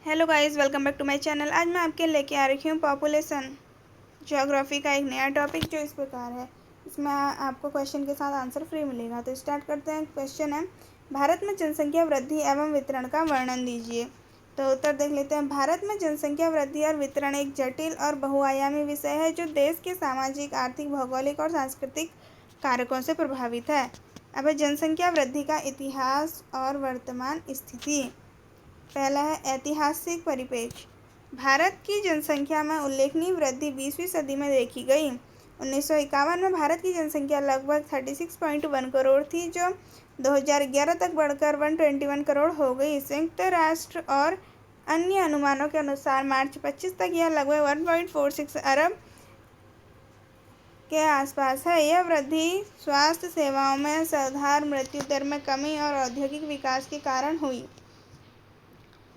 Hello guys, welcome back to my channel. आज मैं आपके लेके आ रही हूँ पॉपुलेशन ज्योग्राफी का एक नया टॉपिक जो इस प्रकार है। इसमें आपको क्वेश्चन के साथ आंसर फ्री मिलेगा। तो स्टार्ट करते हैं। क्वेश्चन है, भारत में जनसंख्या वृद्धि एवं वितरण का वर्णन दीजिए। तो उत्तर देख लेते हैं। भारत में जनसंख्या वृद्धि और वितरण एक जटिल और बहुआयामी विषय है जो देश के सामाजिक, आर्थिक, भौगोलिक और सांस्कृतिक कारकों से प्रभावित है। अब है जनसंख्या वृद्धि का इतिहास और वर्तमान स्थिति। पहला है ऐतिहासिक परिप्रेक्ष्य। भारत की जनसंख्या में उल्लेखनीय वृद्धि 20वीं सदी में देखी गई। 1951 में भारत की जनसंख्या लगभग 36.1 करोड़ थी, जो 2011 तक बढ़कर 121 करोड़ हो गई। संयुक्त राष्ट्र और अन्य अनुमानों के अनुसार मार्च 25 तक यह लगभग 1.46 अरब के आसपास है। यह वृद्धि स्वास्थ्य सेवाओं में सुधार, मृत्यु दर में कमी और औद्योगिक विकास के कारण हुई।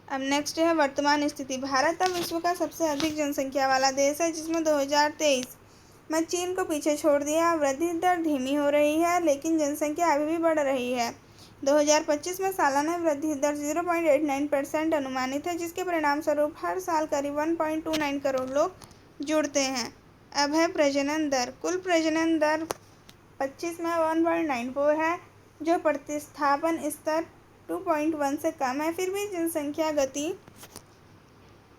अब नेक्स्ट है वर्तमान स्थिति। भारत अब विश्व का सबसे अधिक जनसंख्या वाला देश है, जिसमें 2023 में चीन को पीछे छोड़ दिया। वृद्धि दर धीमी हो रही है, लेकिन जनसंख्या अभी भी बढ़ रही है। 2025 में सालाना वृद्धि दर 0.89% अनुमानित है, जिसके परिणाम स्वरूप हर साल करीब 1.29 करोड़ लोग जुड़ते हैं। अब है प्रजनन दर। कुल प्रजनन दर 25 में 1.94 है, जो प्रतिस्थापन स्तर 2.1 से कम है। फिर भी जनसंख्या गति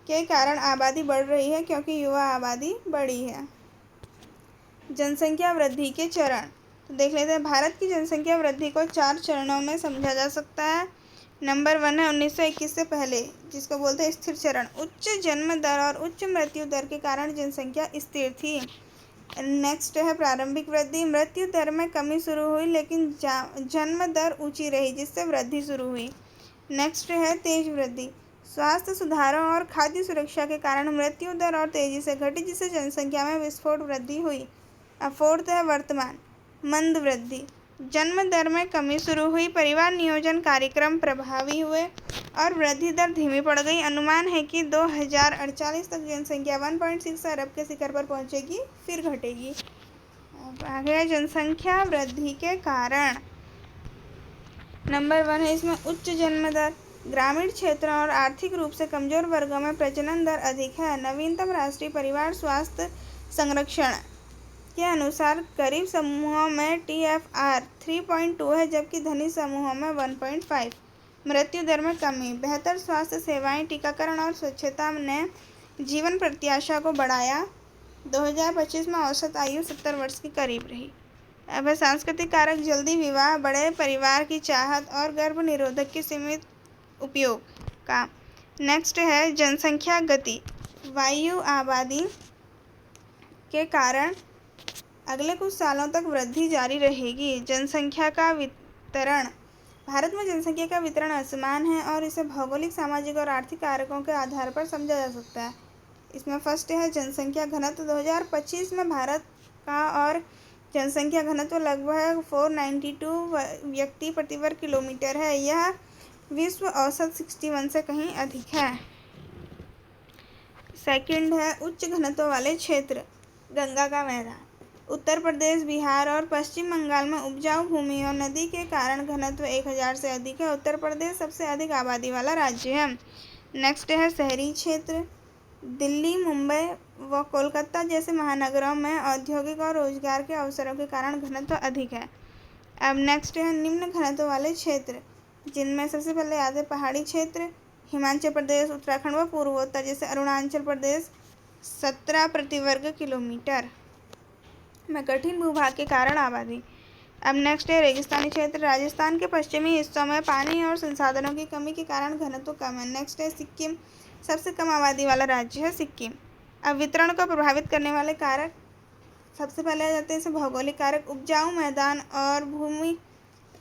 के कारण आबादी बढ़ रही है, क्योंकि युवा आबादी बढ़ी है। जनसंख्या वृद्धि के चरण तो देख लेते हैं। भारत की जनसंख्या वृद्धि को 4 चरणों में समझा जा सकता है। नंबर 1 है 1921 से पहले, जिसको बोलते हैं स्थिर चरण। उच्च जन्म दर और उच्च मृत्यु दर के कारण जनसंख्या स्थिर थी। नेक्स्ट है प्रारंभिक वृद्धि। मृत्यु दर में कमी शुरू हुई, लेकिन जन्म दर ऊंची रही, जिससे वृद्धि शुरू हुई। नेक्स्ट है तेज वृद्धि। स्वास्थ्य सुधारों और खाद्य सुरक्षा के कारण मृत्यु दर और तेजी से घटी, जिससे जनसंख्या में विस्फोट वृद्धि हुई। अब फोर्थ है वर्तमान मंद वृद्धि। जन्म दर में कमी शुरू हुई, परिवार नियोजन कार्यक्रम प्रभावी हुए और वृद्धि दर धीमी पड़ गई। अनुमान है कि 2048 तक जनसंख्या 1.6 अरब के शिखर पर पहुंचेगी, फिर घटेगी। अब आगे जनसंख्या वृद्धि के कारण। नंबर 1 है इसमें उच्च जन्म दर। ग्रामीण क्षेत्रों और आर्थिक रूप से कमजोर वर्गों में प्रजनन दर अधिक है। नवीनतम राष्ट्रीय परिवार स्वास्थ्य संरक्षण के अनुसार गरीब समूहों में TFR 3.2 है, जबकि धनी समूहों में 1.5। मृत्यु दर में कमी। बेहतर स्वास्थ्य सेवाएं, टीकाकरण और स्वच्छता ने जीवन प्रत्याशा को बढ़ाया। 2025 में औसत आयु 70 वर्ष के करीब रही। अब सांस्कृतिक कारक। जल्दी विवाह, बड़े परिवार की चाहत और गर्भ निरोधक के सीमित उपयोग का। नेक्स्ट है जनसंख्या गति। वायु आबादी के कारण अगले कुछ सालों तक वृद्धि जारी रहेगी। जनसंख्या का वितरण। भारत में जनसंख्या का वितरण असमान है और इसे भौगोलिक, सामाजिक और आर्थिक कारकों के आधार पर समझा जा सकता है। इसमें फर्स्ट है जनसंख्या घनत्व। 2025 में भारत का और जनसंख्या घनत्व लगभग 492 व्यक्ति प्रति वर्ग किलोमीटर है। यह विश्व औसत 61 से कहीं अधिक है। सेकंड है उच्च घनत्व वाले क्षेत्र। गंगा का मैदान। उत्तर प्रदेश, बिहार और पश्चिम बंगाल में उपजाऊ भूमि और नदी के कारण घनत्व 1000 से अधिक है। उत्तर प्रदेश सबसे अधिक आबादी वाला राज्य है। नेक्स्ट है शहरी क्षेत्र। दिल्ली, मुंबई व कोलकाता जैसे महानगरों में औद्योगिक और रोजगार के अवसरों के कारण घनत्व अधिक है। अब नेक्स्ट है निम्न घनत्व वाले क्षेत्र, जिनमें सबसे पहले आते पहाड़ी क्षेत्र। हिमाचल प्रदेश, उत्तराखंड व पूर्वोत्तर जैसे अरुणाचल प्रदेश 17 प्रति वर्ग किलोमीटर में कठिन भूभाग के कारण आबादी। अब नेक्स्ट है रेगिस्तानी क्षेत्र। राजस्थान के पश्चिमी हिस्सों में पानी और संसाधनों की कमी के कारण घनत्व कम है। नेक्स्ट है सिक्किम। सबसे कम आबादी वाला राज्य है सिक्किम। अब वितरण को प्रभावित करने वाले कारक सबसे पहले आ जाते हैं भौगोलिक कारक। उपजाऊ मैदान और भूमि।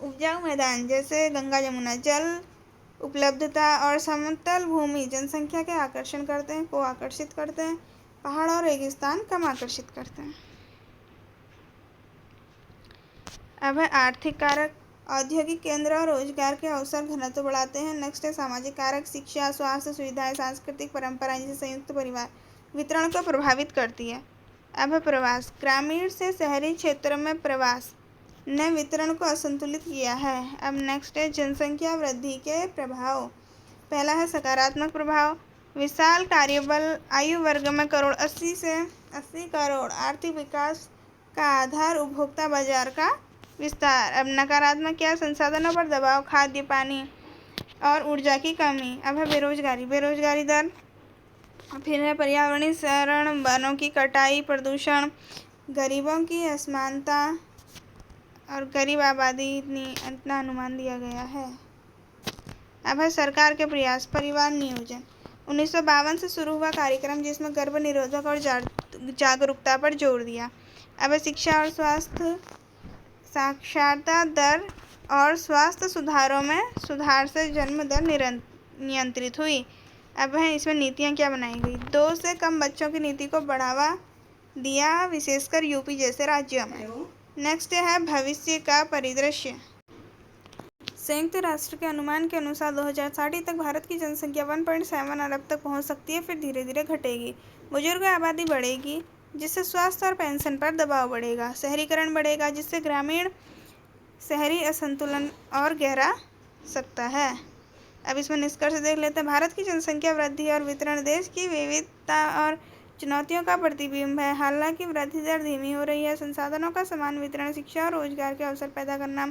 उपजाऊ मैदान जैसे गंगा यमुना, जल उपलब्धता और समतल भूमि जनसंख्या के आकर्षण करते हैं, को आकर्षित करते हैं। पहाड़ और रेगिस्तान कम आकर्षित करते हैं। अब है आर्थिक कारक। औद्योगिक केंद्र और रोजगार के अवसर घनत्व बढ़ाते हैं। नेक्स्ट है सामाजिक कारक। शिक्षा, स्वास्थ्य सुविधाएं, सांस्कृतिक परंपराएं जैसे संयुक्त परिवार वितरण को प्रभावित करती है। अब है प्रवास। ग्रामीण से शहरी क्षेत्रों में प्रवास ने वितरण को असंतुलित किया है। अब नेक्स्ट है जनसंख्या वृद्धि के प्रभाव। पहला है सकारात्मक प्रभाव, विशाल कार्यबल, आयु वर्ग में करोड़ 80 से 80 करोड़, आर्थिक विकास का आधार, उपभोक्ता बाजार का विस्तार। अब नकारात्मक क्या, संसाधनों पर दबाव, खाद्य, पानी और ऊर्जा की कमी। अब है बेरोजगारी, बेरोजगारी दर, फिर है पर्यावरणीय क्षरण, वनों की कटाई, प्रदूषण, गरीबों की असमानता और गरीब आबादी इतना अनुमान दिया गया है। अब है सरकार के प्रयास, परिवार नियोजन, 1952 से शुरू हुआ कार्यक्रम जिसमें गर्भ निरोधक और जागरूकता पर जोर दिया। अब है शिक्षा और स्वास्थ्य, साक्षरता दर और स्वास्थ्य सुधारों में सुधार से जन्म दर नियंत्रित हुई। अब है इसमें नीतियाँ क्या बनाई गई, 2 से कम बच्चों की नीति को बढ़ावा दिया, विशेषकर यूपी जैसे राज्यों में। नेक्स्ट है भविष्य का परिदृश्य। संयुक्त राष्ट्र के अनुमान के अनुसार 2060 तक भारत की जनसंख्या 1.7 अरब तक पहुंच सकती है, फिर धीरे धीरे घटेगी। बुजुर्ग आबादी बढ़ेगी जिससे स्वास्थ्य और पेंशन पर दबाव बढ़ेगा। शहरीकरण बढ़ेगा जिससे ग्रामीण शहरी असंतुलन और गहरा सकता है। अब इसमें निष्कर्ष देख लेते हैं। भारत की जनसंख्या वृद्धि और वितरण देश की विविधता और चुनौतियों का प्रतिबिंब है। हालांकि वृद्धि दर धीमी हो रही है। संसाधनों का समान वितरण, शिक्षा और रोजगार के अवसर पैदा करना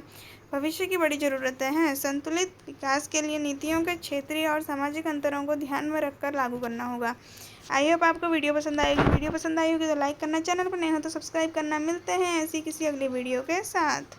भविष्य की बड़ी जरूरतें हैं। संतुलित विकास के लिए नीतियों के क्षेत्रीय और सामाजिक अंतरों को ध्यान में रखकर लागू करना होगा। आई होप आपको वीडियो पसंद आएगी। वीडियो पसंद आई होगी तो लाइक करना, चैनल पर नए हो तो सब्सक्राइब करना। मिलते हैं ऐसी किसी अगली वीडियो के साथ।